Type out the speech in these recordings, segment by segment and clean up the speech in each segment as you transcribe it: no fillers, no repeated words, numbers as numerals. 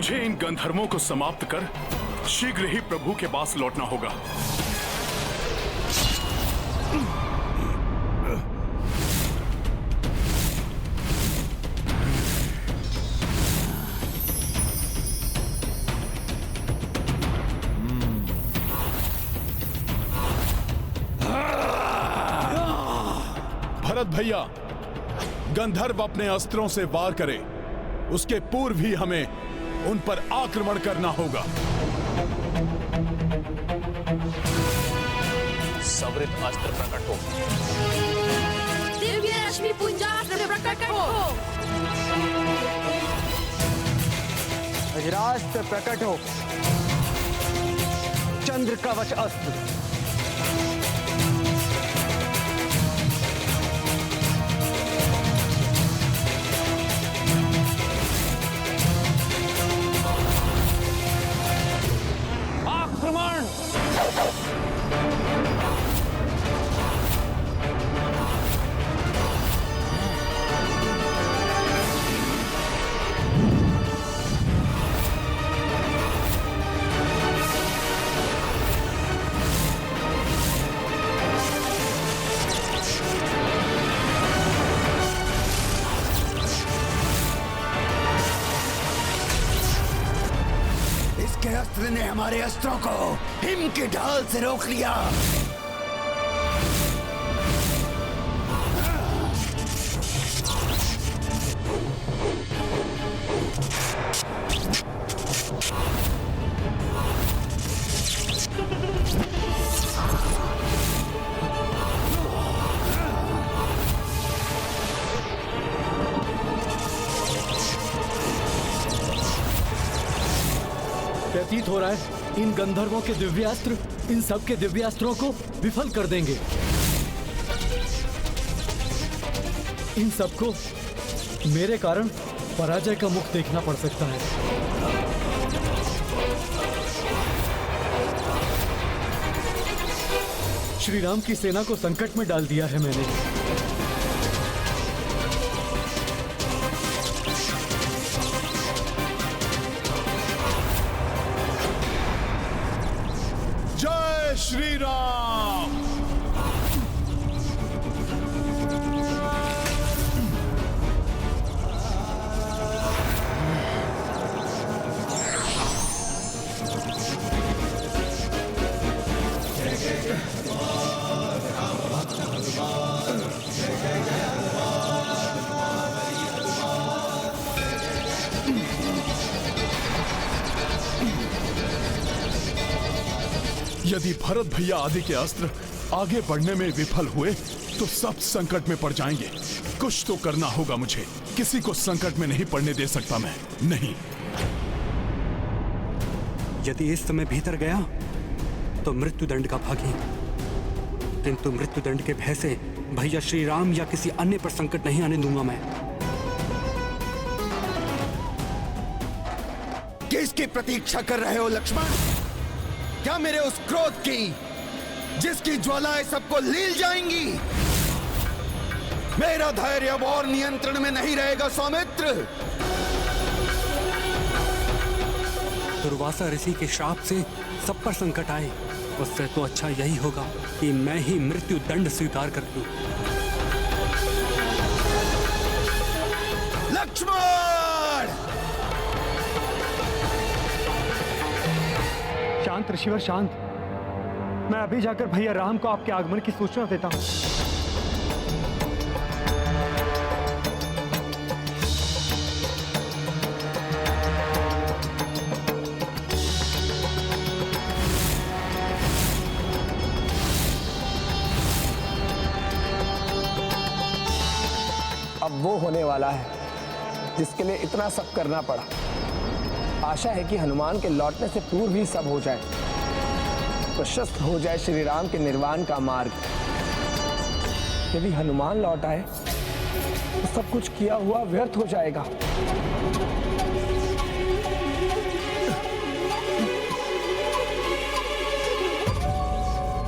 मुझे इन गंधर्वों को समाप्त कर शीघ्र ही प्रभु के पास लौटना होगा। भरत भैया, गंधर्व अपने अस्त्रों से वार करे, उसके पूर्व ही हमें उन पर आक्रमण करना होगा। सवरित अस्त्र प्रकट हो। दिव्य रश्मि पुंजास्त्र प्रकट हो। वज्रास्त्र प्रकट हो। चंद्र कवच अस्त्र। अस्त्र ने हमारे अस्त्रों को हिम की ढाल से रोक लिया। प्रतीत हो रहा है इन गंधर्वों के दिव्यास्त्र इन सब के दिव्यास्त्रों को विफल कर देंगे। इन सबको मेरे कारण पराजय का मुख देखना पड़ सकता है। श्री राम की सेना को संकट में डाल दिया है मैंने। श्री राम। यदि भरत भैया आदि के अस्त्र आगे बढ़ने में विफल हुए तो सब संकट में पड़ जाएंगे। कुछ तो करना होगा मुझे। किसी को संकट में नहीं पड़ने दे सकता मैं। नहीं। यदि इस समय भीतर गया तो मृत्युदंड का भागी, किंतु मृत्युदंड के भय से भैया श्री राम या किसी अन्य पर संकट नहीं आने दूंगा मैं। किसकी प्रतीक्षा कर रहे हो लक्ष्मण? क्या मेरे उस क्रोध की जिसकी ज्वालाएं सबको लील जाएंगी? मेरा धैर्य अब और नियंत्रण में नहीं रहेगा सौमित्र। दुर्वासा ऋषि के श्राप से सब पर संकट आए, उससे तो अच्छा यही होगा कि मैं ही मृत्यु दंड स्वीकार कर लूं। लक्ष्मण! शांत ऋषिवर शांत। मैं अभी जाकर भैया राम को आपके आगमन की सूचना देता हूं। अब वो होने वाला है जिसके लिए इतना सब करना पड़ा। आशा है कि हनुमान के लौटने से पूर्व ही सब हो जाए, प्रशस्त हो जाए श्री राम के निर्वाण का मार्ग। यदि हनुमान लौट आए तो सब कुछ किया हुआ व्यर्थ हो जाएगा।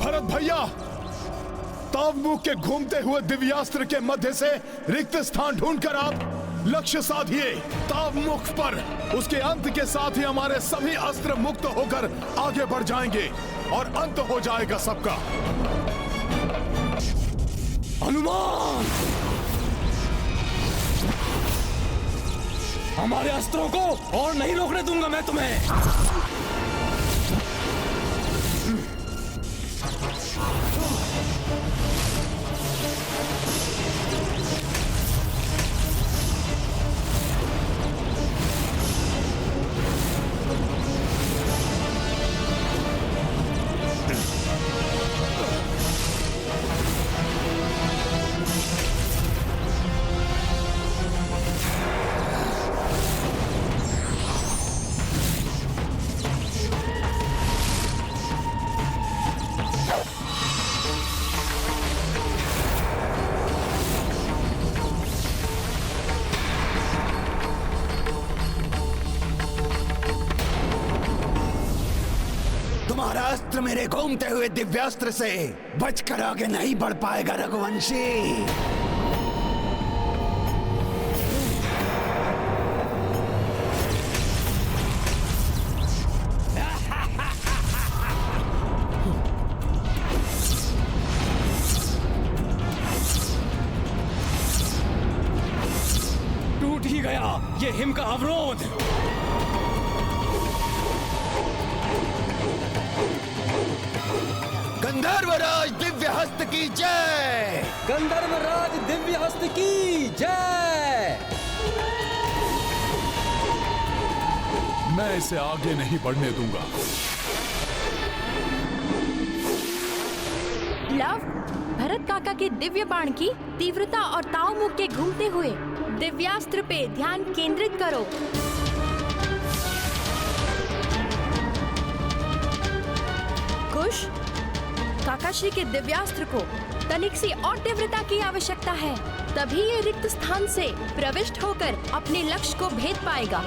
भरत भैया, तावमुख के घूमते हुए दिव्यास्त्र के मध्य से रिक्त स्थान ढूंढकर आप लक्ष्य साधिए ताव मुख पर। उसके अंत के साथ ही हमारे सभी अस्त्र मुक्त होकर आगे बढ़ जाएंगे और अंत हो जाएगा सबका। हनुमान, हमारे अस्त्रों को और नहीं रोकने दूंगा मैं तुम्हें। तुम्हारा अस्त्र मेरे घूमते हुए दिव्यास्त्र से बचकर आगे नहीं बढ़ पाएगा रघुवंशी। टूट ही गया ये हिम का अवरोध। गंधर्वराज दिव्य हस्त की जय। गंधर्वराज दिव्य हस्त की जय। मैं इसे आगे नहीं बढ़ने दूंगा। लव, भरत काका के दिव्य बाण की तीव्रता और ताव मुख के घूमते हुए दिव्यास्त्र पे ध्यान केंद्रित करो। कुश, काकाश्री के दिव्यास्त्र को तनिक सी और तीव्रता की आवश्यकता है, तभी ये रिक्त स्थान से प्रविष्ट होकर अपने लक्ष्य को भेद पाएगा।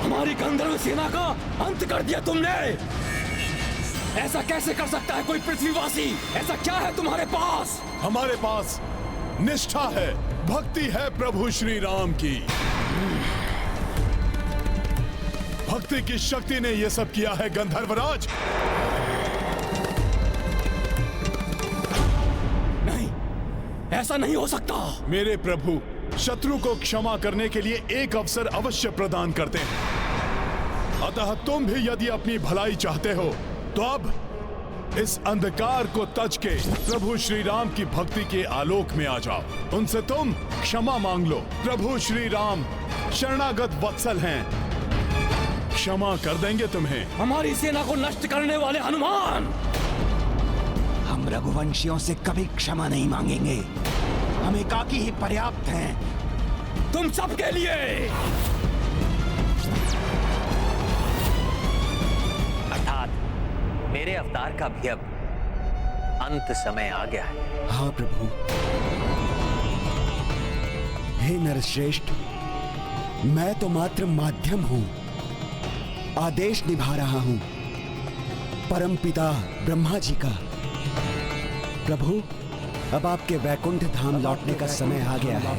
हमारी गंधर्व सेना का अंत कर दिया तुमने। ऐसा कैसे कर सकता है कोई पृथ्वीवासी? ऐसा क्या है तुम्हारे पास? हमारे पास निष्ठा है, भक्ति है प्रभु श्री राम की। भक्ति की शक्ति ने यह सब किया है गंधर्वराज। नहीं, ऐसा नहीं हो सकता। मेरे प्रभु शत्रु को क्षमा करने के लिए एक अवसर अवश्य प्रदान करते हैं। अतः तुम भी यदि अपनी भलाई चाहते हो तो अब इस अंधकार को तज के प्रभु श्री राम की भक्ति के आलोक में आ जाओ। उनसे तुम क्षमा मांग लो। प्रभु श्री राम शरणागत वत्सल हैं, क्षमा कर देंगे तुम्हें। हमारी सेना को नष्ट करने वाले हनुमान, हम रघुवंशियों से कभी क्षमा नहीं मांगेंगे। हम एकाकी ही पर्याप्त हैं तुम सबके लिए। अर्थात मेरे अवतार का भी अब अंत समय आ गया है। हाँ प्रभु। हे नरश्रेष्ठ, मैं तो मात्र माध्यम हूं, आदेश निभा रहा हूं परमपिता ब्रह्मा जी का। प्रभु, अब आपके वैकुंठ धाम लौटने का समय आ गया है।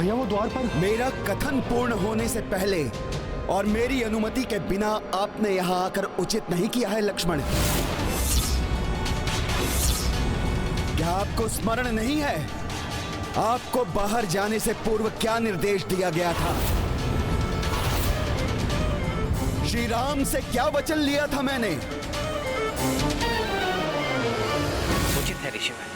भैया वो द्वार पर। मेरा कथन पूर्ण होने से पहले और मेरी अनुमति के बिना आपने यहाँ आकर उचित नहीं किया है लक्ष्मण। क्या आपको स्मरण नहीं है आपको बाहर जाने से पूर्व क्या निर्देश दिया गया था? श्री राम से क्या वचन लिया था मैंने? उचित है ऋषिवर,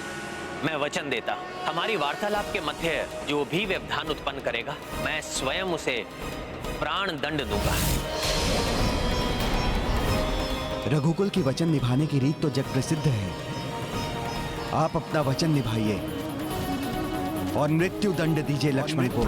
मैं वचन देता हमारी वार्तालाप के मध्य जो भी व्यवधान उत्पन्न करेगा मैं स्वयं उसे प्राण दंड दूंगा। रघुकुल की वचन निभाने की रीत तो जग प्रसिद्ध है। आप अपना वचन निभाइए और मृत्यु दंड दीजिए लक्ष्मण को।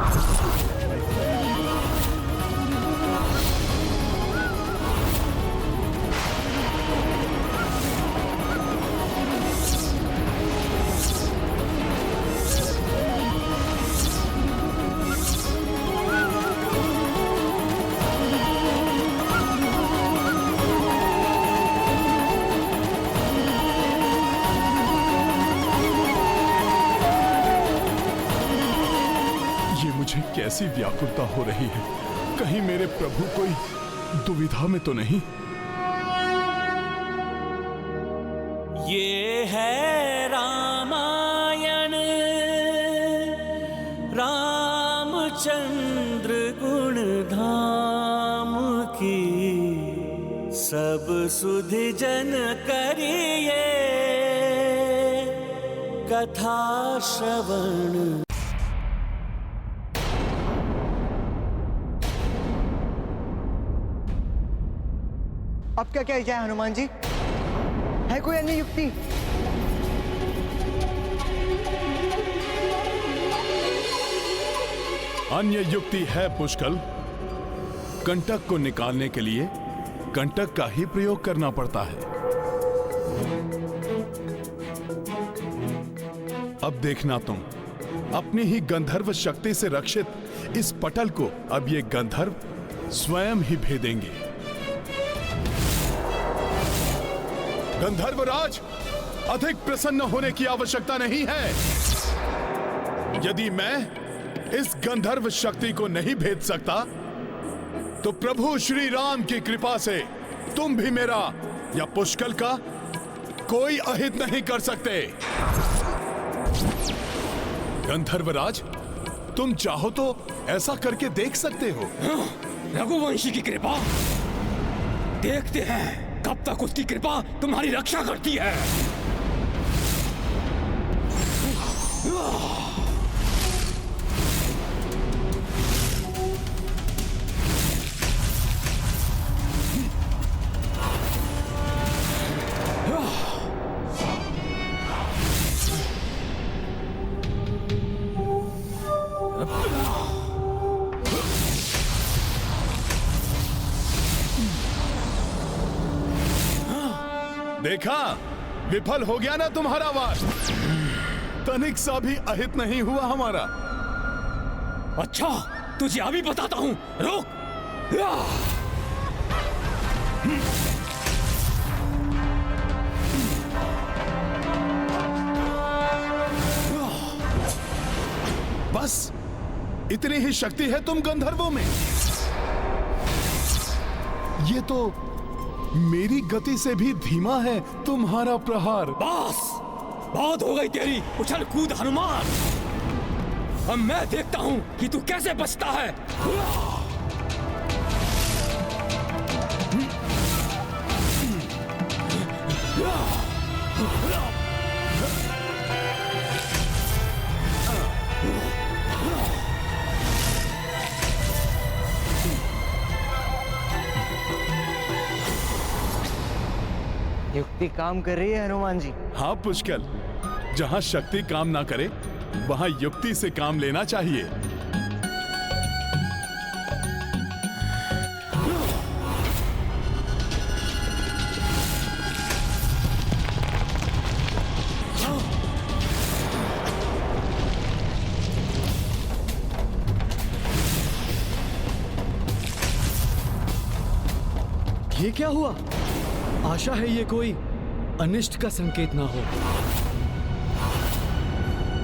कैसी व्याकुलता हो रही है, कहीं मेरे प्रभु कोई दुविधा में तो नहीं? ये है रामायण रामचंद्र गुण धाम की, सब सुधि जन करिए कथा श्रवण। अब क्या किया जाए हनुमान जी? है कोई अन्य युक्ति? अन्य युक्ति है पुष्कल। कंटक को निकालने के लिए कंटक का ही प्रयोग करना पड़ता है। अब देखना तुम, अपनी ही गंधर्व शक्ति से रक्षित इस पटल को अब ये गंधर्व स्वयं ही भेदेंगे। गंधर्वराज, अधिक प्रसन्न होने की आवश्यकता नहीं है। यदि मैं इस गंधर्व शक्ति को नहीं भेद सकता तो प्रभु श्री राम की कृपा से तुम भी मेरा या पुष्कल का कोई अहित नहीं कर सकते। गंधर्वराज, तुम चाहो तो ऐसा करके देख सकते हो। रघुवंशी की कृपा, देखते हैं कब तक उसकी कृपा तुम्हारी रक्षा करती है। देखा, विफल हो गया ना तुम्हारा वार। तनिक सा भी अहित नहीं हुआ हमारा। अच्छा, तुझे अभी बताता हूं, रुक। बस इतनी ही शक्ति है तुम गंधर्वों में। ये तो मेरी गति से भी धीमा है तुम्हारा प्रहार। बस, बहुत हो गई तेरी उछल कूद हनुमान। अब मैं देखता हूं कि तू कैसे बचता है। युक्ति काम कर रही है हनुमान जी। हाँ पुष्कल, जहां शक्ति काम ना करे वहां युक्ति से काम लेना चाहिए। ये क्या हुआ? आशा है ये कोई अनिष्ट का संकेत ना हो।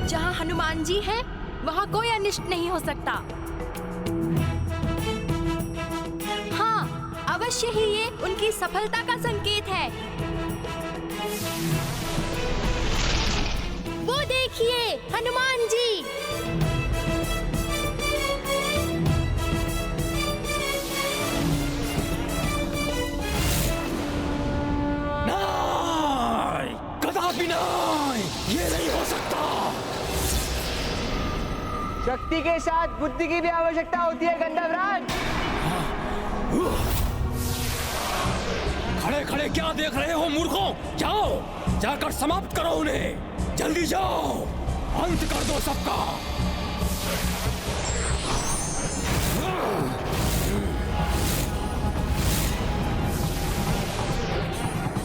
जहाँ हनुमान जी हैं, वहाँ कोई अनिष्ट नहीं हो सकता। हाँ, अवश्य ही ये उनकी सफलता का संकेत है। वो देखिए, हनुमान जी। नहीं, कदापि नहीं, ये नहीं हो सकता। शक्ति के साथ बुद्धि की भी आवश्यकता होती है गंधर्वराज। खड़े खड़े क्या देख रहे हो मूर्खों? जाओ, जाकर समाप्त करो उन्हें। जल्दी जाओ, अंत कर दो सबका।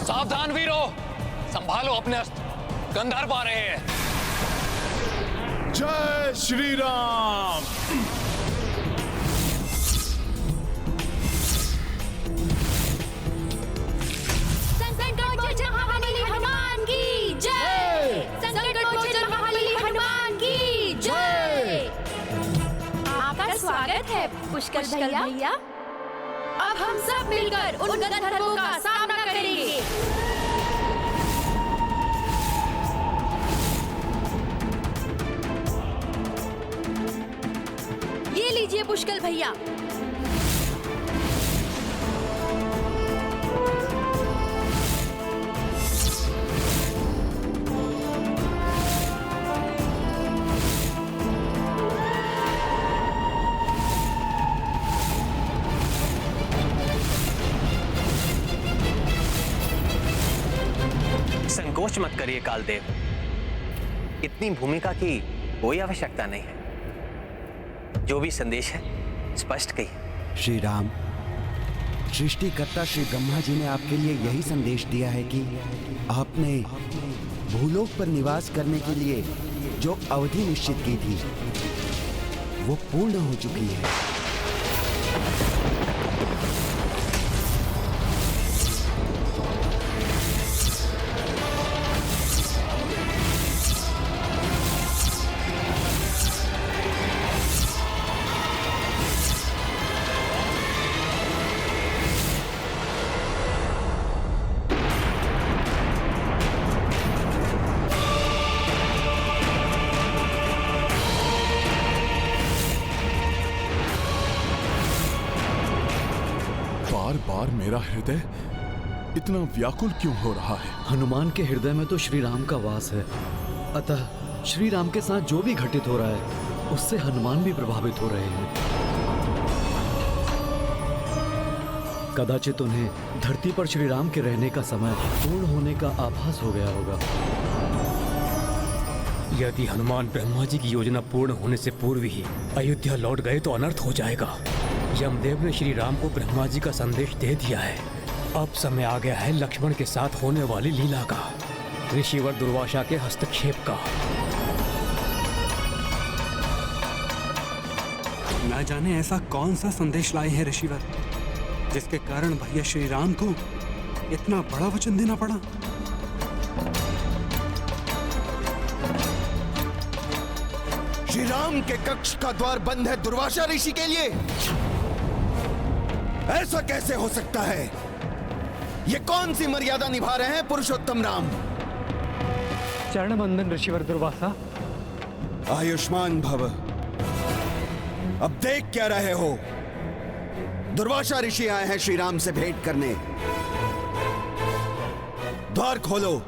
सावधान वीरो, संभालो अपने अस्त्र, गंधर्व आ रहे हैं। जय श्री राम। संकटमोचन महाबली हनुमान की जय। संकटमोचन महाबली हनुमान की जय। आपका स्वागत है पुष्कर भैया। अब हम सब मिलकर उन गंधर्वों का सामना करेंगे। ये लीजिए पुष्कर भैया। संकोच मत करिए कालदेव, इतनी भूमिका की कोई आवश्यकता नहीं है। जो भी संदेश है स्पष्ट कहिए। श्री राम, सृष्टिकर्ता श्री ब्रह्मा जी ने आपके लिए यही संदेश दिया है कि आपने भूलोक पर निवास करने के लिए जो अवधि निश्चित की थी वो पूर्ण हो चुकी है। बार मेरा हृदय इतना व्याकुल क्यों हो रहा है? हनुमान के हृदय में तो श्री राम का वास है, अतः श्री राम के साथ जो भी घटित हो रहा है उससे हनुमान भी प्रभावित हो रहे हैं। कदाचित उन्हें धरती पर श्री राम के रहने का समय पूर्ण होने का आभास हो गया होगा। यदि हनुमान ब्रह्मा जी की योजना पूर्ण होने से पूर्व ही अयोध्या लौट गए तो अनर्थ हो जाएगा। यमदेव ने श्री राम को ब्रह्मा जी का संदेश दे दिया है। अब समय आ गया है लक्ष्मण के साथ होने वाली लीला का, ऋषिवर दुर्वासा के हस्तक्षेप का। न जाने ऐसा कौन सा संदेश लाए हैं ऋषिवर, जिसके कारण भैया श्री राम को इतना बड़ा वचन देना पड़ा। श्री राम के कक्ष का द्वार बंद है दुर्वासा ऋषि के लिए। ऐसा कैसे हो सकता है? ये कौन सी मर्यादा निभा रहे हैं पुरुषोत्तम राम? चरण बंदन ऋषिवर दुर्वासा। आयुष्मान भव। अब देख क्या रहे हो? दुर्वासा ऋषि आए हैं श्री राम से भेंट करने। द्वार खोलो,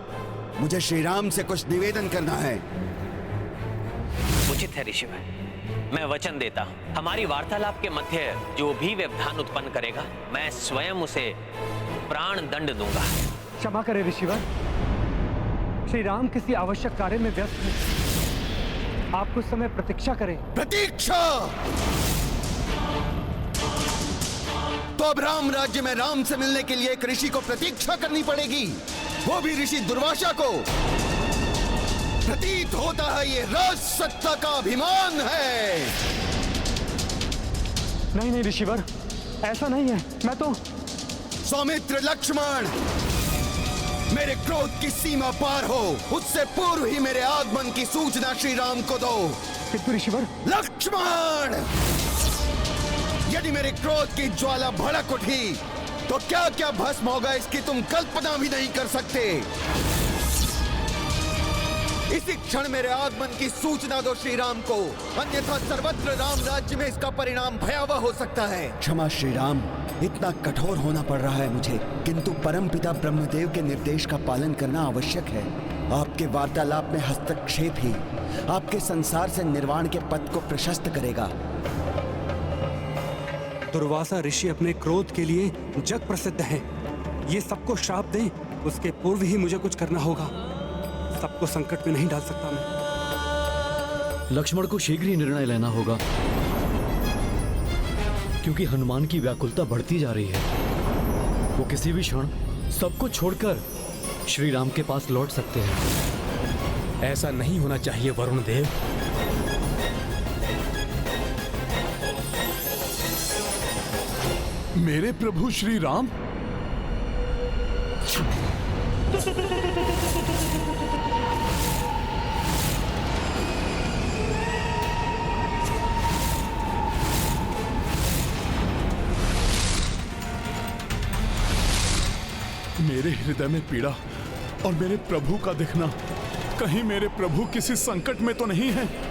मुझे श्री राम से कुछ निवेदन करना है। उचित है ऋषिवर, मैं वचन देता हूं, हमारी वार्तालाप के मध्य जो भी व्यवधान उत्पन्न करेगा मैं स्वयं उसे प्राण दंड दूंगा। क्षमा करें ऋषिवर, श्री राम किसी आवश्यक कार्य में व्यस्त हैं। आप कुछ समय प्रतीक्षा करें। प्रतीक्षा? तो अब राम राज्य में राम से मिलने के लिए एक ऋषि को प्रतीक्षा करनी पड़ेगी, वो भी ऋषि दुर्वासा को। प्रतीत होता है ये राज सत्ता का अभिमान है। नहीं नहीं ऋषिवर, ऐसा नहीं है। मैं तो सौमित्र लक्ष्मण, मेरे क्रोध की सीमा पार हो, उससे पूर्व ही मेरे आगमन की सूचना श्री राम को दो। किंतु ऋषिवर, लक्ष्मण, यदि मेरे क्रोध की ज्वाला भड़क उठी तो क्या क्या भस्म होगा इसकी तुम कल्पना भी नहीं कर सकते। इसी क्षण मेरे आगमन की सूचना दो श्री राम को, अन्यथा सर्वत्र राम राज्य में इसका परिणाम भयावह हो सकता है। क्षमा श्री राम, इतना कठोर होना पड़ रहा है मुझे, किंतु परमपिता ब्रह्मदेव के निर्देश का पालन करना आवश्यक है। आपके वार्तालाप में हस्तक्षेप ही आपके संसार से निर्वाण के पथ को प्रशस्त करेगा। दुर्वासा ऋषि अपने क्रोध के लिए जग प्रसिद्ध हैं। ये सबको श्राप दें, उसके पूर्व ही मुझे कुछ करना होगा। सबको संकट में नहीं डाल सकता मैं। लक्ष्मण को शीघ्र ही निर्णय लेना होगा, क्योंकि हनुमान की व्याकुलता बढ़ती जा रही है। वो किसी भी क्षण सबको छोड़कर श्री राम के पास लौट सकते हैं। ऐसा नहीं होना चाहिए वरुण देव। मेरे प्रभु श्री राम, मेरे हृदय में पीड़ा और मेरे प्रभु का दिखना, कहीं मेरे प्रभु किसी संकट में तो नहीं है।